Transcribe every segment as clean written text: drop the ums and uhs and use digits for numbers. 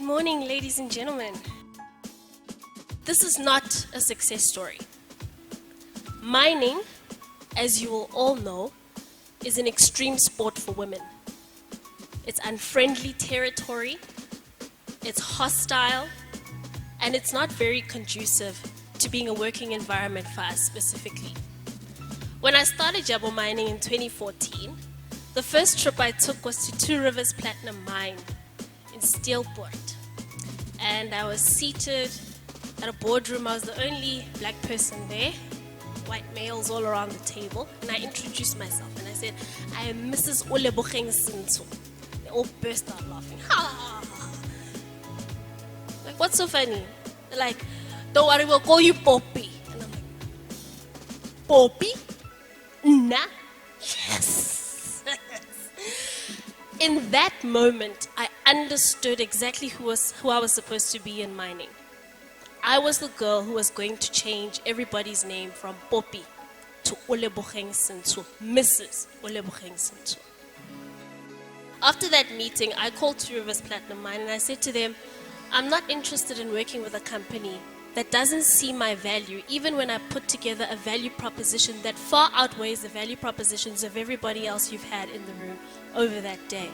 morning, ladies and gentlemen. This is not a success story. Mining, as you will all know, is an extreme sport for women. It's unfriendly territory, it's hostile, and it's not very conducive to being a working environment for us specifically. When I started Jabo Mining in 2014, the first trip I took was to Two Rivers Platinum Mine in Steelport. And I was seated at a boardroom. I was the only black person there, white males all around the table. And I introduced myself and I said, I am Mrs. Olebogeng. They all burst out laughing. Ha, ha, ha. Like, what's so funny? They're like, don't worry, we'll call you Poppy. And I'm like, Poppy? Nah. Yes. In that moment, I understood exactly who I was supposed to be in mining. I was the girl who was going to change everybody's name from Poppy to Olebogeng Sintso, Mrs. Olebogeng Sintso. After that meeting, I called Two Rivers Platinum Mine and I said to them, I'm not interested in working with a company that doesn't see my value, even when I put together a value proposition that far outweighs the value propositions of everybody else you've had in the room over that day.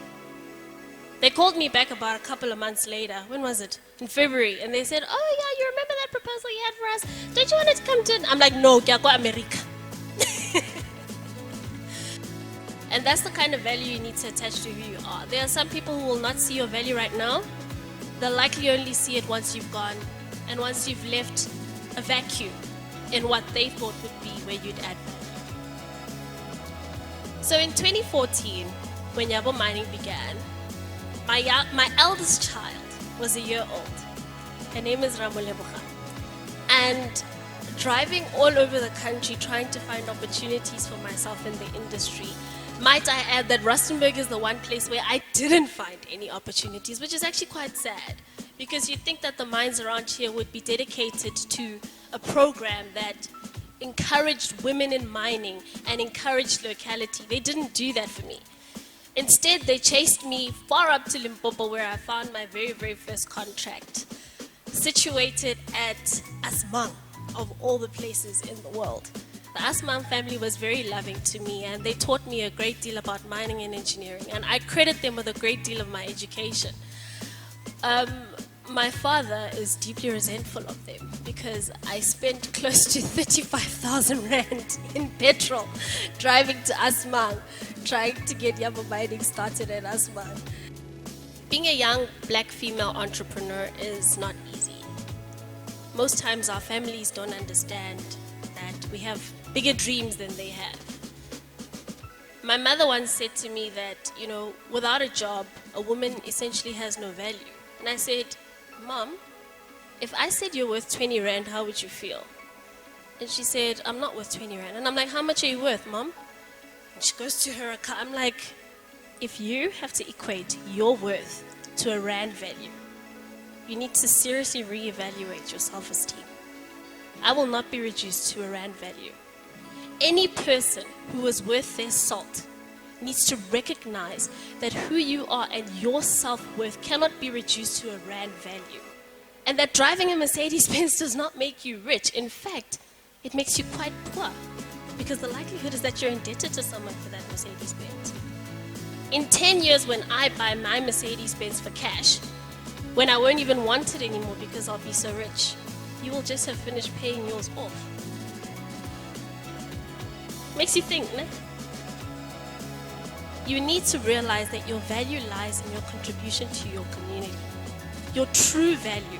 They called me back about a couple of months later. When was it? In February. And they said, oh yeah, you remember that proposal you had for us? Don't you want it to come to it? I'm like, no, kya go America. And that's the kind of value you need to attach to who you are. There are some people who will not see your value right now. They'll likely only see it once you've gone and once you've left a vacuum in what they thought would be where you'd add value. So in 2014, when Jabo Mining began, my eldest child was a year old. Her name is Olebogeng. And driving all over the country trying to find opportunities for myself in the industry, might I add that Rustenburg is the one place where I didn't find any opportunities, which is actually quite sad, because you'd think that the mines around here would be dedicated to a program that encouraged women in mining and encouraged locality. They didn't do that for me. Instead, they chased me far up to Limpopo, where I found my very, very first contract, situated at Asmang, of all the places in the world. The Asmang family was very loving to me, and they taught me a great deal about mining and engineering, and I credit them with a great deal of my education. My father is deeply resentful of them because I spent close to 35,000 rand in petrol driving to Asmang, trying to get Jabo Mining started at Asmang. Being a young black female entrepreneur is not easy. Most times our families don't understand that we have bigger dreams than they have. My mother once said to me that, without a job, a woman essentially has no value. And I said, Mom, if I said you're worth 20 rand, how would you feel? And she said, I'm not worth 20 rand. And I'm like, how much are you worth, Mom? And she goes to her account. I'm like, if you have to equate your worth to a rand value, you need to seriously reevaluate your self-esteem. I will not be reduced to a rand value. Any person who is worth their salt needs to recognize that who you are and your self-worth cannot be reduced to a rand value. And that driving a Mercedes-Benz does not make you rich. In fact, it makes you quite poor, because the likelihood is that you're indebted to someone for that Mercedes-Benz. In 10 years, when I buy my Mercedes-Benz for cash, when I won't even want it anymore because I'll be so rich, you will just have finished paying yours off. Makes you think, ne? You need to realize that your value lies in your contribution to your community. Your true value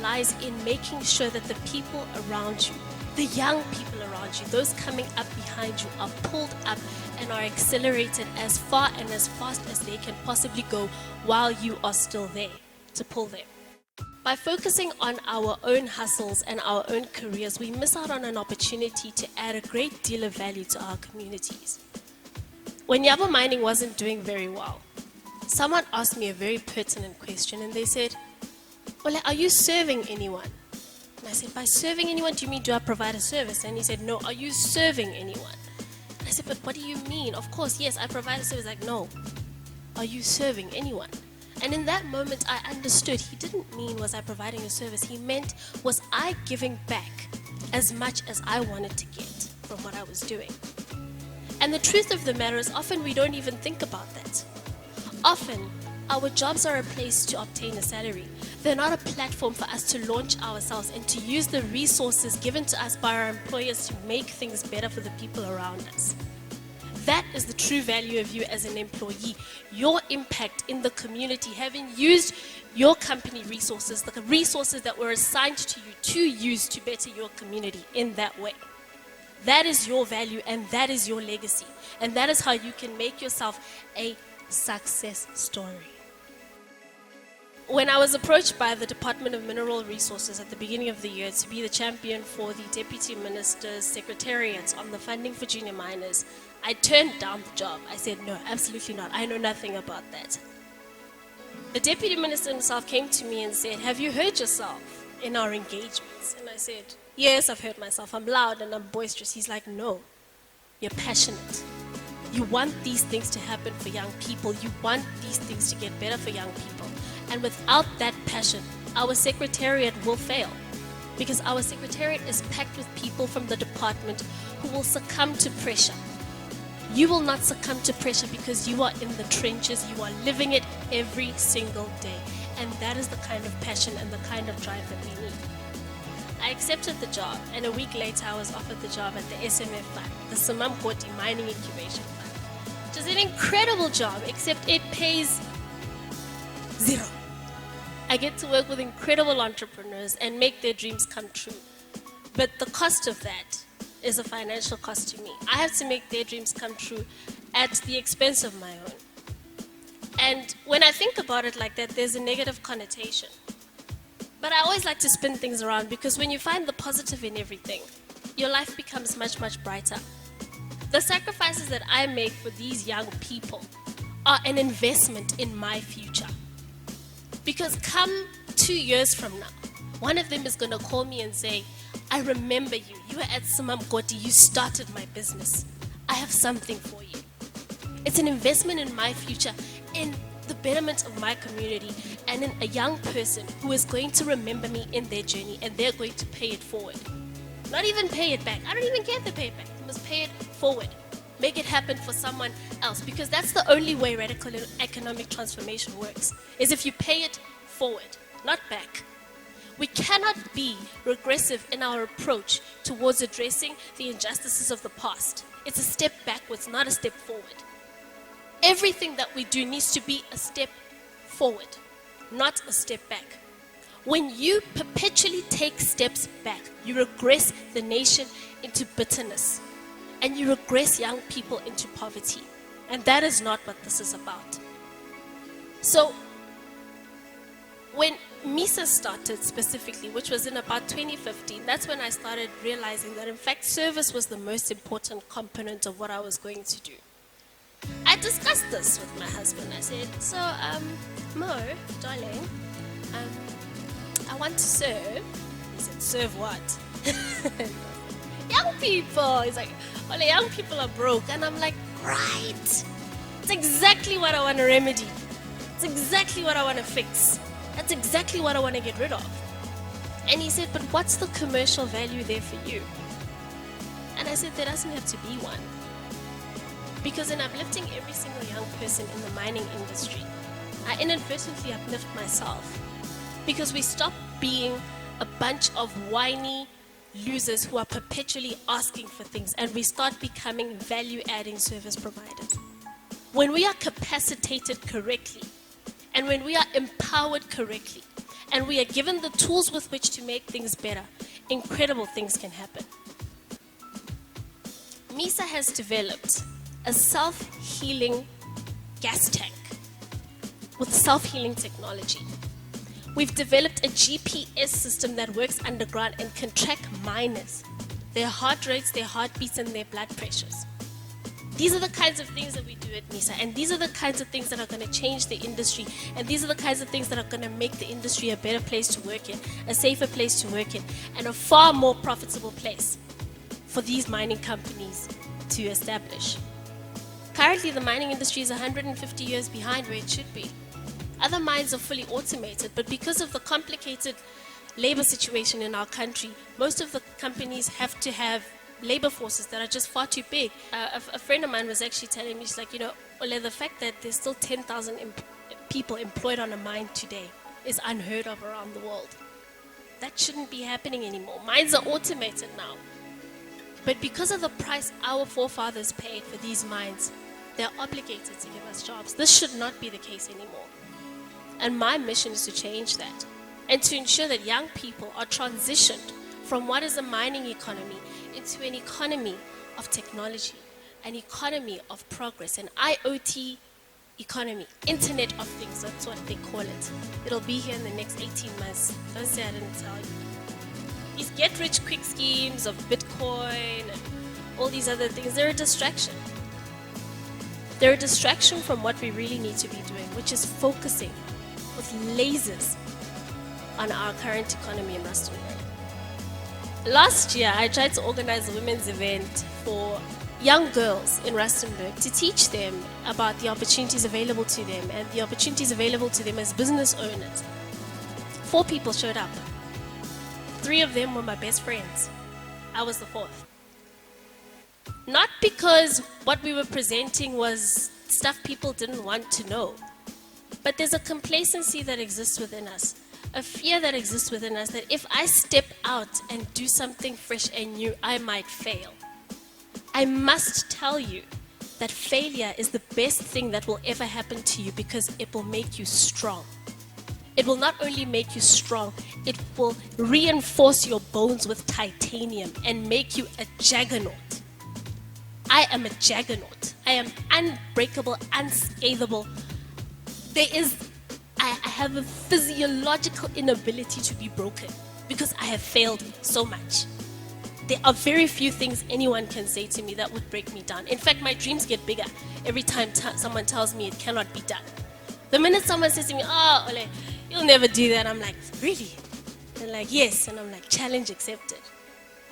lies in making sure that the people around you, the young people around you, those coming up behind you, are pulled up and are accelerated as far and as fast as they can possibly go while you are still there to pull them. By focusing on our own hustles and our own careers, we miss out on an opportunity to add a great deal of value to our communities. When Jabo Mining wasn't doing very well, someone asked me a very pertinent question, and they said, Ole, are you serving anyone? And I said, by serving anyone, do you mean do I provide a service? And he said, no, are you serving anyone? And I said, but what do you mean? Of course, yes, I provide a service. Like, no, are you serving anyone? And in that moment, I understood he didn't mean was I providing a service. He meant was I giving back as much as I wanted to get from what I was doing. And the truth of the matter is often we don't even think about that. Often, our jobs are a place to obtain a salary. They're not a platform for us to launch ourselves and to use the resources given to us by our employers to make things better for the people around us. That is the true value of you as an employee. Your impact in the community, having used your company resources, the resources that were assigned to you to use to better your community in that way. That is your value and that is your legacy. And that is how you can make yourself a success story. When I was approached by the Department of Mineral Resources at the beginning of the year to be the champion for the Deputy Minister's Secretariat on the funding for junior miners, I turned down the job. I said, no, absolutely not. I know nothing about that. The Deputy Minister himself came to me and said, have you heard yourself in our engagements? And I said, yes, I've heard myself. I'm loud and I'm boisterous. He's like, no, you're passionate. You want these things to happen for young people. You want these things to get better for young people. And without that passion, our secretariat will fail. Because our secretariat is packed with people from the department who will succumb to pressure. You will not succumb to pressure because you are in the trenches. You are living it every single day. And that is the kind of passion and the kind of drive that we need. I accepted the job, and a week later I was offered the job at the SMF Fund, the Samamkoti Mining Incubation Fund, which is an incredible job, except it pays zero. I get to work with incredible entrepreneurs and make their dreams come true. But the cost of that is a financial cost to me. I have to make their dreams come true at the expense of my own. And when I think about it like that, there's a negative connotation. But I always like to spin things around because when you find the positive in everything, your life becomes much, much brighter. The sacrifices that I make for these young people are an investment in my future. Because come 2 years from now, one of them is going to call me and say, I remember you. You were at Samamkoti. You started my business. I have something for you. It's an investment in my future, in the betterment of my community, and in a young person who is going to remember me in their journey, and they're going to pay it forward. Not even pay it back. I don't even care if they pay it back. They must pay it forward. Make it happen for someone else, because that's the only way radical economic transformation works, is if you pay it forward, not back. We cannot be regressive in our approach towards addressing the injustices of the past. It's a step backwards, not a step forward. Everything that we do needs to be a step forward, not a step back. When you perpetually take steps back, you regress the nation into bitterness, and you regress young people into poverty. And that is not what this is about. So, when MISA started specifically, which was in about 2015, that's when I started realizing that in fact service was the most important component of what I was going to do. I discussed this with my husband. I said, so Mo, darling, I want to serve. He said, serve what? Young people. He's like, well, the young people are broke. And I'm like, right. It's exactly what I want to remedy. It's exactly what I want to fix. That's exactly what I want to get rid of. And he said, but what's the commercial value there for you? And I said, there doesn't have to be one. Because in uplifting every single young person in the mining industry, I inadvertently uplift myself. Because we stop being a bunch of whiny losers who are perpetually asking for things, and we start becoming value-adding service providers. When we are capacitated correctly, and when we are empowered correctly, and we are given the tools with which to make things better, incredible things can happen. MISA has developed a self-healing gas tank with self-healing technology. We've developed a GPS system that works underground and can track miners, their heart rates, their heartbeats, and their blood pressures. These are the kinds of things that we do at MISA, and these are the kinds of things that are going to change the industry, and these are the kinds of things that are going to make the industry a better place to work in, a safer place to work in, and a far more profitable place for these mining companies to establish. Currently, the mining industry is 150 years behind where it should be. Other mines are fully automated, but because of the complicated labor situation in our country, most of the companies have to have labor forces that are just far too big. A friend of mine was actually telling me, she's like, Ole, the fact that there's still 10,000 people employed on a mine today is unheard of around the world. That shouldn't be happening anymore. Mines are automated now. But because of the price our forefathers paid for these mines, they're obligated to give us jobs. This should not be the case anymore. And my mission is to change that and to ensure that young people are transitioned from what is a mining economy into an economy of technology, an economy of progress, an IoT economy, Internet of Things, that's what they call it. It'll be here in the next 18 months. Don't say I didn't tell you. These get-rich-quick schemes of Bitcoin and all these other things, they're a distraction. They're a distraction from what we really need to be doing, which is focusing with lasers on our current economy in Rustenburg. Last year, I tried to organize a women's event for young girls in Rustenburg to teach them about the opportunities available to them and the opportunities available to them as business owners. 4 people showed up. 3 of them were my best friends. I was the 4th. Not because what we were presenting was stuff people didn't want to know, but there's a complacency that exists within us, a fear that exists within us that if I step out and do something fresh and new, I might fail. I must tell you that failure is the best thing that will ever happen to you because it will make you strong. It will not only make you strong, it will reinforce your bones with titanium and make you a juggernaut. I am a juggernaut. I am unbreakable, unscalable. I have a physiological inability to be broken because I have failed so much. There are very few things anyone can say to me that would break me down. In fact, my dreams get bigger every time someone tells me it cannot be done. The minute someone says to me, "Oh, Ole, you'll never do that," I'm like, "Really?" They're like, "Yes," and I'm like, "Challenge accepted."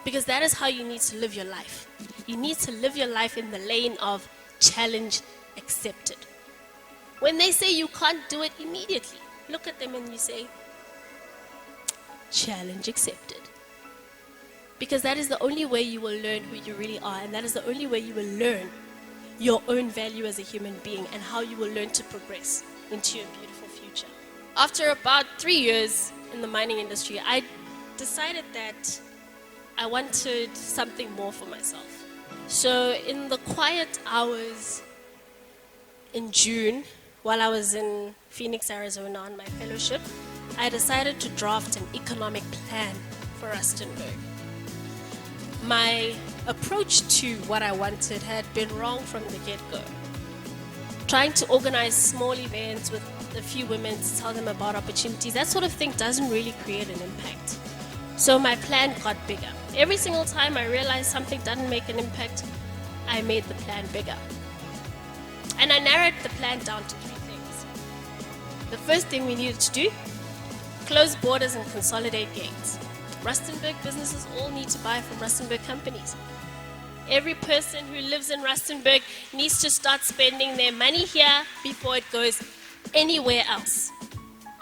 Because that is how you need to live your life. You need to live your life in the lane of challenge accepted. When they say you can't do it, immediately look at them and you say, challenge accepted. Because that is the only way you will learn who you really are, and that is the only way you will learn your own value as a human being and how you will learn to progress into your beautiful future. After about 3 years in the mining industry, I decided that I wanted something more for myself. So in the quiet hours in June, while I was in Phoenix, Arizona on my fellowship, I decided to draft an economic plan for Rustenburg. My approach to what I wanted had been wrong from the get-go. Trying to organize small events with a few women to tell them about opportunities, that sort of thing doesn't really create an impact. So my plan got bigger. Every single time I realized something doesn't make an impact, I made the plan bigger. And I narrowed the plan down to 3 things. The first thing we needed to do, close borders and consolidate gains. Rustenburg businesses all need to buy from Rustenburg companies. Every person who lives in Rustenburg needs to start spending their money here before it goes anywhere else.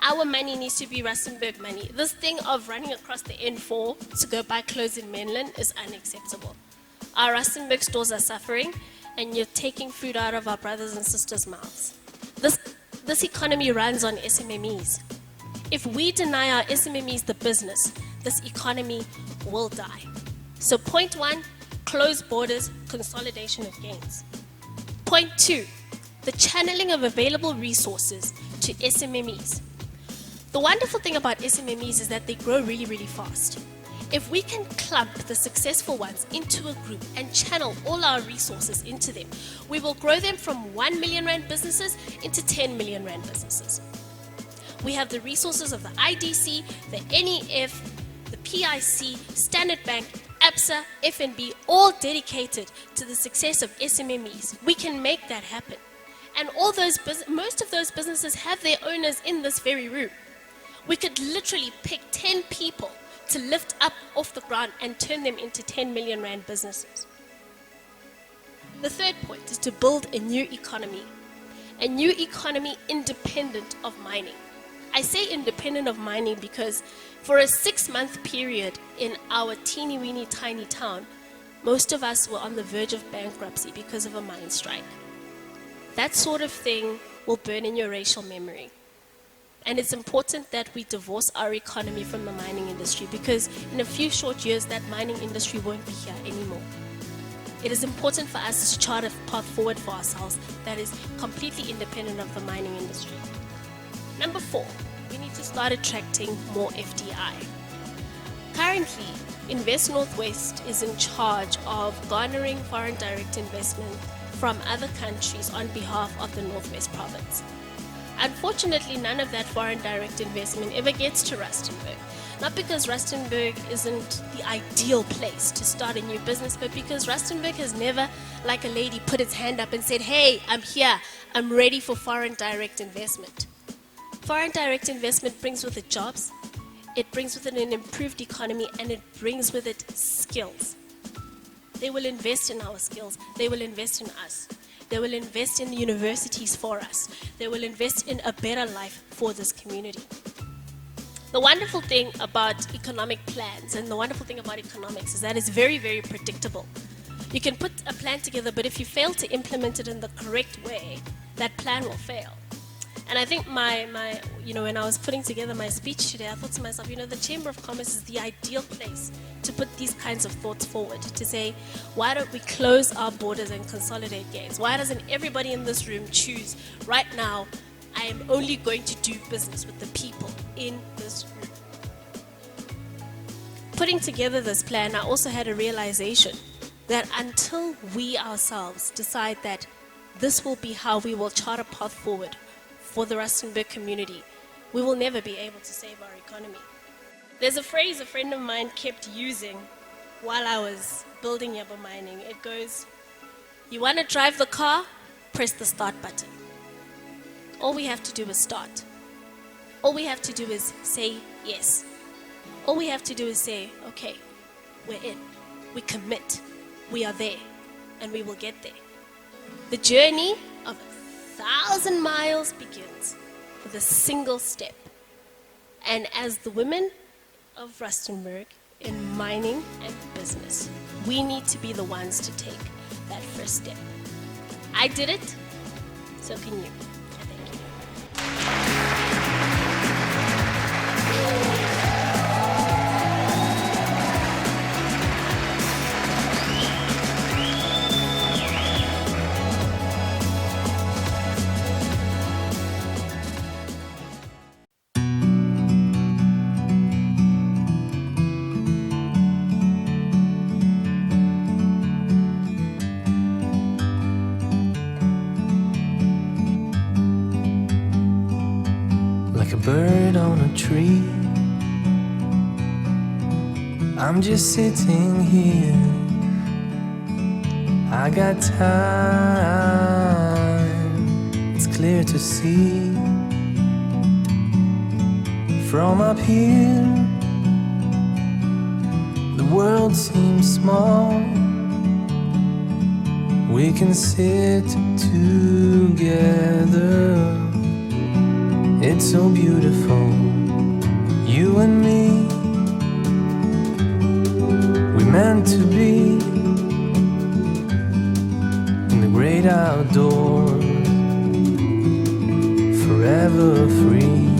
Our money needs to be Rustenburg money. This thing of running across the N4 to go buy clothes in Mainland is unacceptable. Our Rustenburg stores are suffering, and you're taking food out of our brothers and sisters' mouths. This economy runs on SMMEs. If we deny our SMMEs the business, this economy will die. So point 1, close borders, consolidation of gains. Point 2, the channeling of available resources to SMMEs. The wonderful thing about SMMEs is that they grow really, really fast. If we can clump the successful ones into a group and channel all our resources into them, we will grow them from 1 million rand businesses into 10 million rand businesses. We have the resources of the IDC, the NEF, the PIC, Standard Bank, ABSA, FNB, all dedicated to the success of SMMEs. We can make that happen. And most of those businesses have their owners in this very room. We could literally pick 10 people to lift up off the ground and turn them into 10 million rand businesses. The third point is to build a new economy. a new economy independent of mining. I say independent of mining because for a 6-month period in our teeny weeny tiny town, most of us were on the verge of bankruptcy because of a mine strike. That sort of thing will burn in your racial memory. And it's important that we divorce our economy from the mining industry, because in a few short years, that mining industry won't be here anymore. It is important for us to chart a path forward for ourselves that is completely independent of the mining industry. Number 4, we need to start attracting more FDI. Currently, Invest Northwest is in charge of garnering foreign direct investment from other countries on behalf of the Northwest Province. Unfortunately, none of that foreign direct investment ever gets to Rustenburg. Not because Rustenburg isn't the ideal place to start a new business, but because Rustenburg has never, like a lady, put its hand up and said, hey, I'm here, I'm ready for foreign direct investment. Foreign direct investment brings with it jobs, it brings with it an improved economy, and it brings with it skills. They will invest in our skills, they will invest in us. They will invest in universities for us. They will invest in a better life for this community. The wonderful thing about economic plans and the wonderful thing about economics is that it's very, very predictable. You can put a plan together, but if you fail to implement it in the correct way, that plan will fail. And I think when I was putting together my speech today, I thought to myself, the Chamber of Commerce is the ideal place to put these kinds of thoughts forward, to say, why don't we close our borders and consolidate gains? Why doesn't everybody in this room choose right now, I am only going to do business with the people in this room? Putting together this plan, I also had a realization that until we ourselves decide that this will be how we will chart a path forward for the Rustenburg community, we will never be able to save our economy. There's a phrase a friend of mine kept using while I was building Yaba Mining. It goes, you want to drive the car? Press the start button. All we have to do is start. All we have to do is say yes. All we have to do is say, okay, we're in. We commit. We are there. And we will get there. The journey of 1,000 miles begins with a single step. And as the women of Rustenburg in mining and business, we need to be the ones to take that first step. I did it, so can you. Thank you. Like a bird on a tree, I'm just sitting here. I got time, it's clear to see. From up here, the world seems small. We can sit together. It's so beautiful, you and me. We meant to be in the great outdoors, forever free.